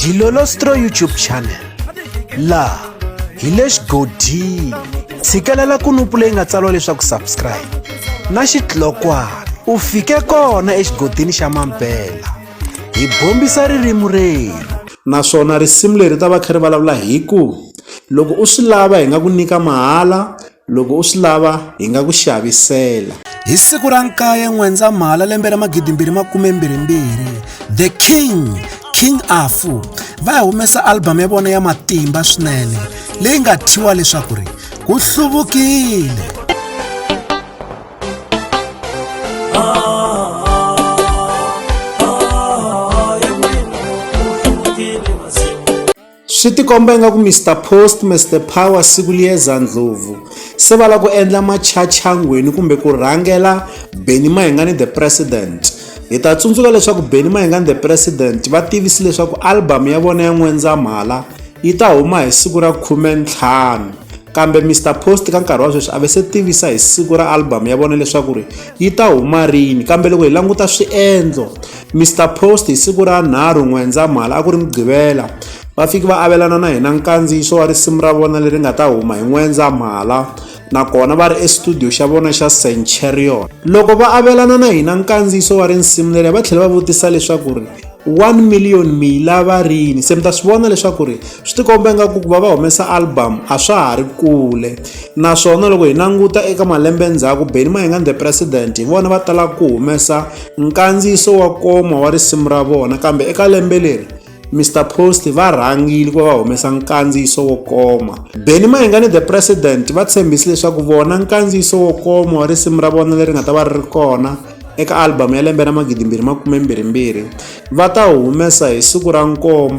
Dilolostro YouTube channel la hi le xigodini tshikelela kunupu leyi nga tsariwa leswaku subscribe na xitlokwana u fike kona exigodini xa Mampela hi bombisa ririmi reru naswona risimu leri ta va kha ri vulavula hi ku loko u swi lava hi nga ku nyika mahala loko u swi lava hi nga ku xavisela. Hi siku ra 9 N'wendzamhala lembe ra 2022 The King Afu va humesa album ya vona ya matimba swinene leyi nga thyiwa leswaku ri ku hluvukile. Swi tikomba ingaku Mr Post Mr Power siku liyeza Ndlovu se va la ku endla machachangweni kumbe ku rhangela Benny Mayengani the President. Hi ta tsundzuka leswaku Benny Mayengani the President va tivisi leswaku album ya vona ya N'wendzamhala yi ta huma hi siku ra 15 kambe Mr Post ka nkarhi wa sweswi a ve se tivisa hi siku ra album ya vona leswaku ri yi ta huma rini kambe loko hi languta swiendlo Mr Post hi siku ra 3 N'wendzamhala a ku ri Mugqivela va fiki va avelana na hina nkandziyiso wa risimu ra vona leri nga ta huma hi N'wendzamhala nakona va ri estudio xa vona xa Centurion. Loko va avelana na hina nkandziyiso wa risimu leri va tlhela va vutisa leswaku ri 1 million mi yi lava rini se mi ta swi vona leswaku ri swi tikomba ingaku ku va va humesa album a swa ha ri kule naswona loko hi languta eka malembe ndzhaku Benny Mayengani the President hi vona va tala ku humesa nkandziyiso wa koma wa risimu ra vona kambe eka lembe leri Mr Post va rhangile ku va humesa nkandziyiso wo koma. Benny Mayengani the President va tshembisi leswaku vona nkandziyiso wo koma wa risimu ra vona leri nga ta va ri kona eka album ya lembe ra 2022 va ta humesa hi siku ra 7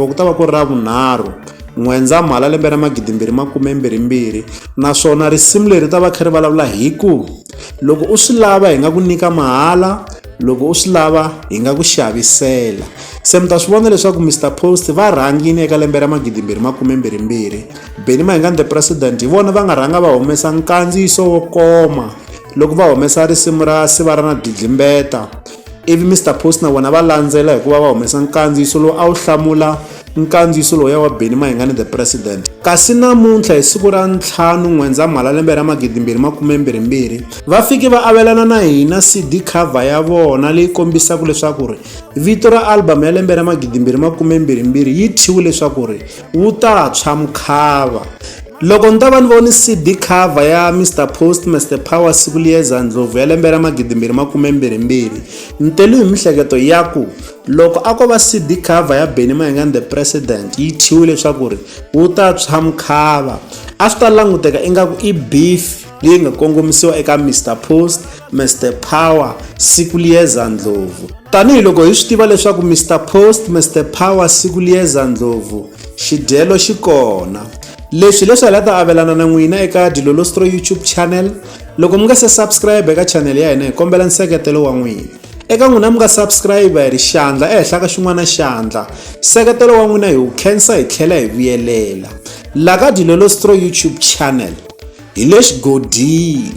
ku ta va ku ri ra vunharhu N'wendzamhala lembe ra 2022 naswona risimu leri ta va kha ri vulavula hi ku loko u swi lava hi nga ku nyika mahala loko u swi lava hi nga ku xavisela. Se mi ta swi vona leswaku Mr Post va rhangile eka lembe ra 2022 Benny Mayengani the President hi vona va nga rhanga va humesa nkandziyiso wo koma loko va humesa risimu ra Siva ra na Didlimbeta ivi Mr Post na vona va landzela hikuva va humesa nkandziyiso lowu a wu hlamula nkandziyiso lowu ya wa Benny Mayengani the President. Kasi namuntlha hi siku ra 5 N'wendzamhala lembe ra 2022 va fiki va avelana na hina CD cover ya vona leyi kombisaka leswaku ri vito ra album ya lembe ra 2022 yi thyiwe leswaku ri wu ta tshwa mukhava. Loko ni ta va ni voni CD cover ya Mr Post Mr Power siku liyeza Ndlovu ya lembe ra 2022 ni tele hi mihleketo ya ku loko a ko va CD cover ya Benny Mayengani the President yi thyiwe leswaku ri wu ta tshwa mukhava a swi ta languteka ingaku i beef leyi nga kongomisiwa eka Mr Post Mr Power siku liyeza Ndlovu. Tanihiloko hi swi tiva leswaku Mr Post Mr Power siku liyeza Ndlovu xidyelo xi kona. Leswi ta avelana na n'wina eka Dilolostro YouTube channel. Loko mi nga se subscribe eka channel ya hina hi kombela nseketelo wa n'wina. Eka n'wina mi nga subscribe hi ri xandla ehenhla ka xin'wana xandla. Nseketelo wa n'wina hi wu khensa hi tlhela hi vuyelela. La ka Dilolostro YouTube channel hi le xigodini.